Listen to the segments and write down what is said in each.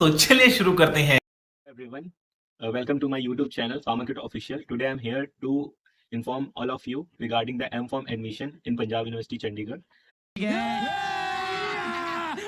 तो चलिए शुरू करते हैं। Everyone, welcome to my YouTube channel PharmaKit Official. Today I'm here to inform all of you regarding the M.Pharm admission in Punjab University Chandigarh.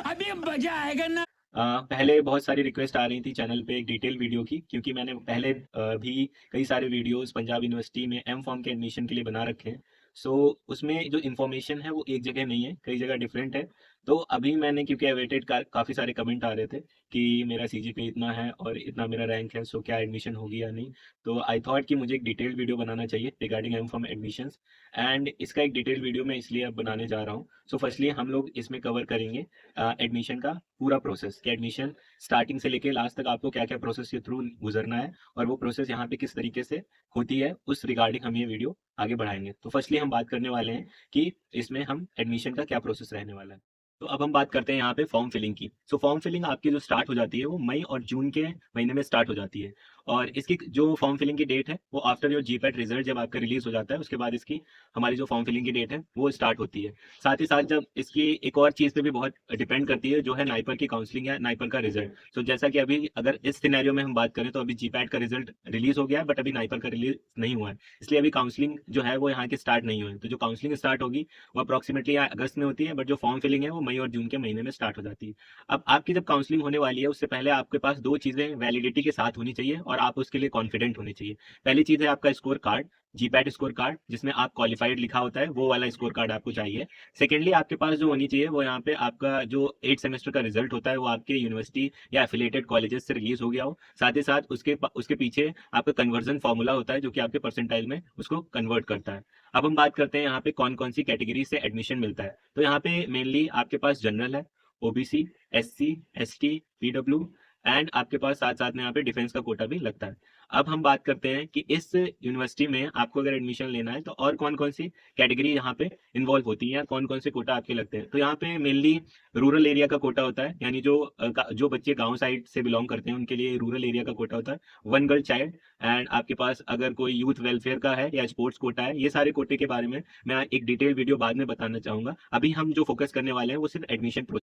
अभी मजा आएगा ना। पहले बहुत सारी रिक्वेस्ट आ रही थी चैनल पे एक डिटेल वीडियो की, क्योंकि मैंने पहले भी कई सारे वीडियोस पंजाब यूनिवर्सिटी में M.Pharm के एडमिशन के लिए बना रखे हैं। सो उसमें जो इन्फॉर्मेशन है वो एक जगह नहीं है, कई जगह डिफरेंट है। तो अभी मैंने, क्योंकि अवेटेड काफ़ी सारे कमेंट आ रहे थे कि मेरा CGPA इतना है और इतना मेरा रैंक है, सो क्या एडमिशन होगी या नहीं। तो आई थॉट कि मुझे एक डिटेल्ड वीडियो बनाना चाहिए रिगार्डिंग M.Pharm एडमिशन्स, एंड इसका एक डिटेल्ड वीडियो मैं इसलिए अब बनाने जा रहा हूँ। सो फर्स्टली हम लोग इसमें कवर करेंगे एडमिशन का पूरा प्रोसेस, कि एडमिशन स्टार्टिंग से लेके लास्ट तक आपको क्या क्या प्रोसेस के थ्रू गुजरना है और वो प्रोसेस यहाँ पे किस तरीके से होती है, उस रिगार्डिंग हम ये वीडियो आगे बढ़ाएंगे। तो फर्स्टली हम बात करने वाले हैं कि इसमें हम एडमिशन का क्या प्रोसेस रहने वाला है। तो अब हम बात करते हैं यहाँ पे फॉर्म फिलिंग की। सो फॉर्म फिलिंग आपकी जो स्टार्ट हो जाती है वो मई और जून के महीने में स्टार्ट हो जाती है, और इसकी जो फॉर्म फिलिंग की डेट है वो आफ्टर योर GPAT रिजल्ट जब आपका रिलीज हो जाता है उसके बाद इसकी हमारी जो फॉर्म फिलिंग की डेट है वो स्टार्ट होती है। साथ ही साथ जब इसकी एक और चीज़ पे भी बहुत डिपेंड करती है, जो है नाइपर की काउंसलिंग या नाइपर का रिजल्ट। तो जैसा कि अभी अगर इस सिनेरियो में हम बात करें तो अभी GPAT का रिजल्ट रिलीज हो गया है, बट अभी नाइपर का रिलीज नहीं हुआ है, इसलिए अभी काउंसलिंग जो है वो यहाँ की स्टार्ट नहीं हुई है। तो जो काउंसलिंग स्टार्ट होगी वो अप्रॉक्सीमेटली अगस्त में होती है, बट जो फॉर्म फिलिंग है वो मई और जून के महीने में स्टार्ट हो जाती है। अब आपकी जब काउंसलिंग होने वाली है उससे पहले आपके पास दो चीज़ें वैलिडिटी के साथ होनी चाहिए और आप उसके लिए कॉन्फिडेंट होने चाहिए। पहली चीज़ है आपका score card, GPAT score card, जिसमें आप क्वालिफाइड लिखा होता है, वो वाला स्कोर कार्ड आपको चाहिए। सेकेंडली आपके पास जो होनी चाहिए वो यहाँ पे आपका जो 8 सेमेस्टर का रिजल्ट होता है वो आपके यूनिवर्सिटी या एफिलिएटेड कॉलेजेस से रिलीज हो गया हो। साथ ही साथ उसके पीछे आपका कन्वर्जन फॉर्मूला होता है जो कि आपके परसेंटाइल में उसको कन्वर्ट करता है। अब हम बात करते हैं यहाँ पे कौन कौन सी कैटेगरी से एडमिशन मिलता है। तो यहाँ पे मेनली आपके पास जनरल है, OBC, SC, ST, PW, and आपके पास साथ साथ में यहाँ पे डिफेंस का कोटा भी लगता है। अब हम बात करते हैं कि इस यूनिवर्सिटी में आपको अगर एडमिशन लेना है तो और कौन कौन सी कैटेगरी यहाँ पे इन्वॉल्व होती है या कौन कौन से कोटा आपके लगते हैं। तो यहाँ पे मेनली रूरल एरिया का कोटा होता है, यानी जो बच्चे गांव साइड से बिलोंग करते हैं उनके लिए रूरल एरिया का कोटा होता है, वन गर्ल चाइल्ड। एंड आपके पास अगर कोई यूथ वेलफेयर का है या स्पोर्ट्स कोटा है, ये सारे कोटे के बारे में मैं एक डिटेल वीडियो बाद में बताना चाहूंगा। अभी हम जो फोकस करने वाले हैं वो सिर्फ एडमिशन।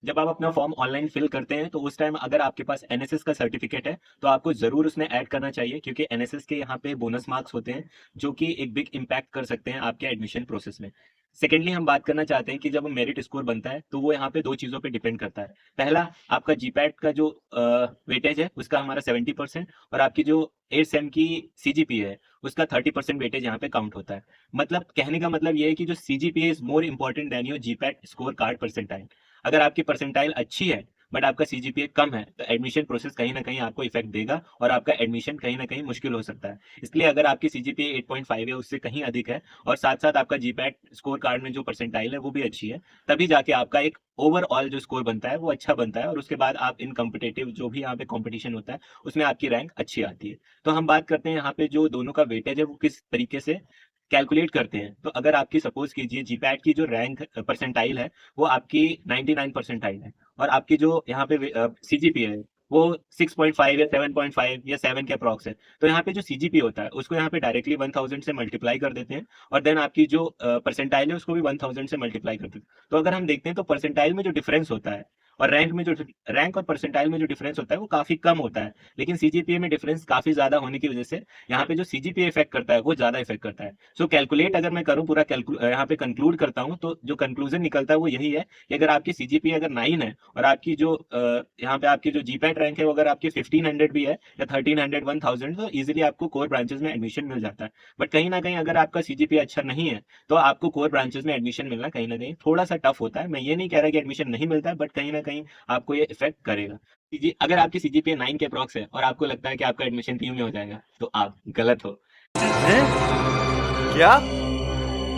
जब आप अपना फॉर्म ऑनलाइन फिल करते हैं तो उस टाइम अगर आपके पास NSS का सर्टिफिकेट है तो आपको जरूर उसमें ऐड करना चाहिए, क्योंकि NSS के यहाँ पे बोनस मार्क्स होते हैं जो कि एक बिग इम्पैक्ट कर सकते हैं आपके एडमिशन प्रोसेस में। सेकेंडली हम बात करना चाहते हैं कि जब मेरिट स्कोर बनता है तो वो यहाँ पे दो चीज़ों पे डिपेंड करता है। पहला, आपका GPAT का जो वेटेज है उसका हमारा 70%, और आपकी जो 8 सेम की CGPA है उसका 30% वेटेज यहाँ पे काउंट होता है। मतलब कहने का मतलब ये है कि जो CGPA is more important than your GPAT score card percentile. अगर आपकी परसेंटाइल अच्छी है बट आपका CGPA कम है तो एडमिशन प्रोसेस कहीं ना कहीं आपको इफेक्ट देगा और आपका एडमिशन कहीं ना कहीं मुश्किल हो सकता है। इसलिए अगर आपकी CGPA 8.5 है, उससे कहीं अधिक है, और साथ साथ आपका GPAT स्कोर कार्ड में जो परसेंटाइल है वो भी अच्छी है, तभी जाके आपका एक ओवरऑल जो स्कोर बनता है वो अच्छा बनता है, और उसके बाद आप इन कॉम्पिटेटिव जो भी यहाँ पे कॉम्पिटिशन होता है उसमें आपकी रैंक अच्छी आती है। तो हम बात करते हैं यहाँ पे जो दोनों का वेटेज है वो किस तरीके से कैलकुलेट करते हैं। तो अगर आपकी सपोज कीजिए GPAT की जो रैंक परसेंटाइल है वो आपकी 99 परसेंटाइल है, और आपकी जो यहाँ पे CGPA है वो 6.5 या 7.5 या 7 के अप्रॉक्स है, तो यहाँ पे जो CGPA होता है उसको यहाँ पे डायरेक्टली 1000 से मल्टीप्लाई कर देते हैं, और देन आपकी जो परसेंटाइल है उसको भी 1000 से मल्टीप्लाई कर देते हैं। तो अगर हम देखते हैं तो परसेंटाइल में जो डिफरेंस होता है और रैंक और परसेंटाइल में जो डिफरेंस होता है वो काफी कम होता है, लेकिन CGPA में डिफरेंस काफी ज्यादा होने की वजह से यहाँ पे जो CGPA इफेक्ट करता है वो ज्यादा इफेक्ट करता है। सो कैलकुलेट अगर मैं करूँ पूरा यहाँ पे कंक्लूड करता हूँ तो जो कंक्लूजन निकलता है वो यही है कि अगर आपकी CGPA अगर 9 है और आपकी जो यहाँ पे आपकी जो GPAT रैंक है वो अगर आपकी 1500 भी है या 1300 1000, तो इजीली आपको कोर ब्रांचेस में एडमिशन मिल जाता है। बट कहीं ना कहीं अगर आपका CGPA अच्छा नहीं है तो आपको कोर ब्रांचेस में एडमिशन मिलना कहीं ना कहीं थोड़ा सा टफ होता है। मैं ये नहीं कह रहा कि एडमिशन नहीं मिलता है, बट कहीं ना कहीं आपको ये इफेक्ट करेगा। अगर आपकी CGPA 9 के अप्रॉक्स है और आपको लगता है कि आपका एडमिशन PU में हो जाएगा तो आप गलत हो। क्या?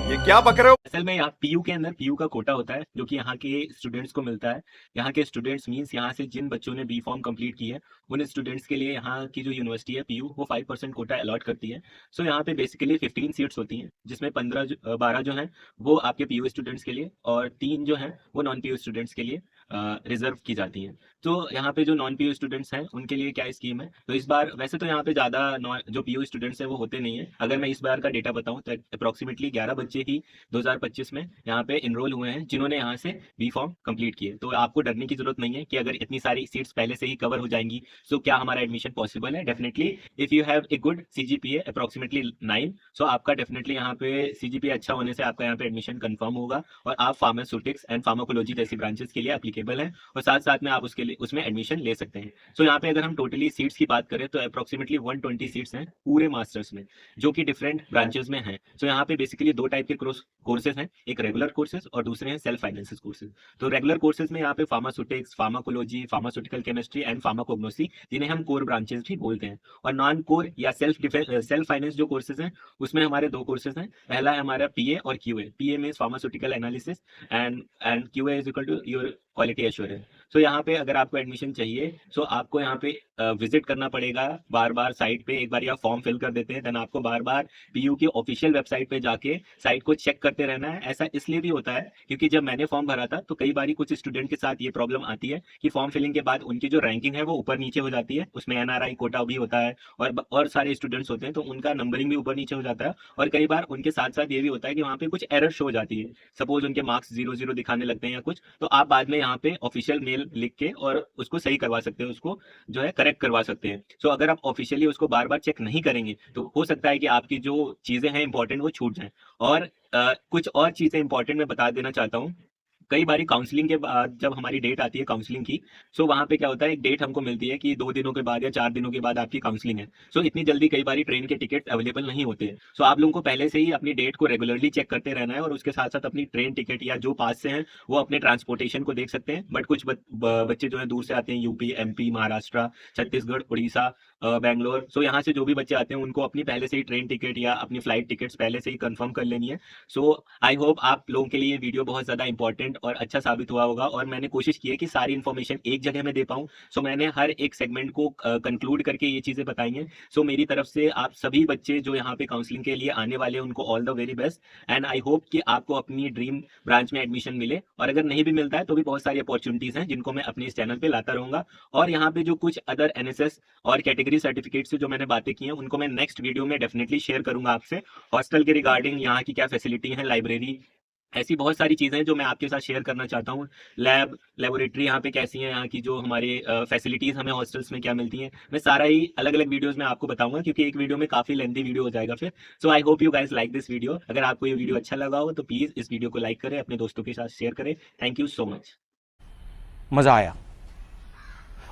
ये क्या बक रहे हो? असल में यहाँ PU के अंदर PU का कोटा होता है जो कि यहाँ के स्टूडेंट्स को मिलता है। यहाँ के स्टूडेंट्स मींस यहाँ से जिन बच्चों ने B.Pharm कंप्लीट की है उन स्टूडेंट्स के लिए यहाँ की जो यूनिवर्सिटी है PU वो 5% कोटा अलॉट करती है। सो यहाँ पे बेसिकली 15 सीट्स होती हैं, जिसमें 12 जो हैं वो आपके PU स्टूडेंट्स के लिए और 3 जो हैं वो नॉन PU स्टूडेंट्स के लिए रिजर्व की जाती हैं। तो यहाँ पे जो नॉन पीयू स्टूडेंट्स हैं उनके लिए क्या स्कीम है, तो इस बार वैसे तो यहाँ पे ज़्यादा जो पीयू स्टूडेंट्स हैं वो होते नहीं है। अगर मैं इस बार का डेटा बताऊँ तो अप्रॉक्सीमेटली 11 बच्चे ही 2025 में यहाँ पे इनरोल हुए हैं जिन्होंने यहाँ से बी फॉर्म कंप्लीट किए। तो आपको डरने की जरूरत नहीं है कि अगर इतनी सारी सीट्स पहले से ही कवर हो जाएंगी तो क्या हमारा एडमिशन पॉसिबल है। Definitely if you have a good CGPA approximately 9, सो आपका डेफिनेटली यहाँ पे CGPA अच्छा होने से आपका यहाँ पे एडमिशन कंफर्म होगा और आप फार्मास्यूटिक्स एंड फार्माकोलॉजी जैसी ब्रांचेस के लिए एप्लीकेबल हैं और साथ साथ में आप उसके लिए उसमें एडमिशन ले सकते हैं। सो यहाँ पे अगर हम टोटली सीट्स की बात करें तो अप्रॉक्सीमेटली 120 सीट्स हैं पूरे मास्टर्स में जो कि डिफरेंट ब्रांचेस में हैं। सो यहाँ पे बेसिकली दो टाइप के कोर्सेज हैं, एक रेगुलर कोर्सेज और दूसरे हैं सेल्फ फाइनेंसेस कोर्सेज। तो रेगुलर कोर्सेज में यहाँ पे pharmaceutics, pharmacology, pharmaceutical chemistry and pharmacognosy जिन्हें हम कोर ब्रांचेस भी बोलते हैं। और नॉन कोर या सेल्फ फाइनेंस जो कोर्सेज हैं उसमें हमारे दो कोर्सेज हैं। पहला है हमारा PA और QA। PA means pharmaceutical analysis and QA is equal to your quality assurance. So यहाँ पे अगर आपको एडमिशन चाहिए सो आपको यहाँ पे विजिट करना पड़ेगा बार बार साइट पे। एक बार आप फॉर्म फिल कर देते हैं देन आपको बार बार PU की ऑफिशियल वेबसाइट पे जाके साइट को चेक करते रहना है। ऐसा इसलिए भी होता है क्योंकि जब मैंने फॉर्म भरा था तो कई बार कुछ स्टूडेंट के साथ ये प्रॉब्लम आती है कि फॉर्म फिलिंग के बाद उनकी जो रैंकिंग है वो ऊपर नीचे हो जाती है। उसमें NRI कोटा भी होता है और सारे स्टूडेंट्स होते हैं तो उनका नंबरिंग भी ऊपर नीचे हो जाता है। और कई बार उनके साथ साथ ये भी होता है कि वहाँ पे कुछ एरर शो हो जाती है, सपोज उनके मार्क्स 0-0 दिखाने लगते हैं या कुछ, तो आप बाद में यहाँ पे ऑफिशियल मेल लिख के और उसको सही करवा सकते हैं, उसको जो है करेक्ट करवा सकते हैं। सो अगर आप ऑफिशियली उसको बार बार चेक नहीं करेंगे तो हो सकता है कि आपकी जो चीजें हैं इंपॉर्टेंट वो छूट जाएं। और कुछ और चीजें इंपॉर्टेंट मैं बता देना चाहता हूँ। कई बारी काउंसलिंग के बाद जब हमारी डेट आती है काउंसलिंग की, सो वहाँ पे क्या होता है एक डेट हमको मिलती है कि 2 दिनों के बाद या 4 दिनों के बाद आपकी काउंसलिंग है। सो इतनी जल्दी कई बारी ट्रेन के टिकट अवेलेबल नहीं होते हैं। सो आप लोगों को पहले से ही अपनी डेट को रेगुलरली चेक करते रहना है और उसके साथ साथ अपनी ट्रेन टिकट या जो पास से हैं वो अपने ट्रांसपोर्टेशन को देख सकते हैं। बट कुछ बच्चे जो है दूर से आते हैं, यूपी, MP, महाराष्ट्र, छत्तीसगढ़, उड़ीसा, बैंगलोर, सो यहाँ से जो भी बच्चे आते हैं उनको अपनी पहले से ही ट्रेन टिकट या अपनी फ्लाइट टिकट्स पहले से ही कंफर्म कर लेनी है। सो आई होप आप लोगों के लिए वीडियो बहुत ज़्यादा इंपॉर्टेंट और अच्छा साबित हुआ होगा और मैंने कोशिश की है कि सारी इन्फॉर्मेशन एक जगह में दे पाऊँ। सो मैंने हर एक सेगमेंट को कंक्लूड करके ये चीज़ें बताई हैं। सो मेरी तरफ से आप सभी बच्चे जो यहाँ पे काउंसलिंग के लिए आने वाले हैं उनको all the very best and I hope कि आपको अपनी ड्रीम ब्रांच में एडमिशन मिले। और अगर नहीं भी मिलता है तो भी बहुत सारी अपॉर्चुनिटीज़ हैं जिनको मैं अपने इस चैनल पर लाता रहूँगा। और यहाँ पे जो कुछ अदर NSS और कैटेगरी सर्टिफिकेट से जो मैंने बातें की हैं उनको मैं नेक्स्ट वीडियो में डेफिनेटली शेयर करूंगा आपसे। हॉस्टल के रिगार्डिंग यहाँ की क्या फैसिलिटी है, लाइब्रेरी, ऐसी बहुत सारी चीज़ें हैं जो मैं आपके साथ शेयर करना चाहता हूँ। लेबोरेटरी यहाँ पे कैसी है, यहाँ की जो हमारे फैसिलिटीज़ हमें हॉस्टल्स में क्या मिलती हैं, मैं सारा ही अलग अलग वीडियोस में आपको बताऊंगा क्योंकि एक वीडियो में काफ़ी लेंथी वीडियो हो जाएगा फिर। So I hope you guys like this video. अगर आपको ये वीडियो अच्छा लगा हो तो प्लीज़ इस वीडियो को लाइक करें, अपने दोस्तों के साथ शेयर करें। Thank you so much. मजा आया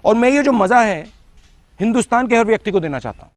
और मैं ये जो मजा है हिंदुस्तान के हर व्यक्ति को देना चाहता हूं।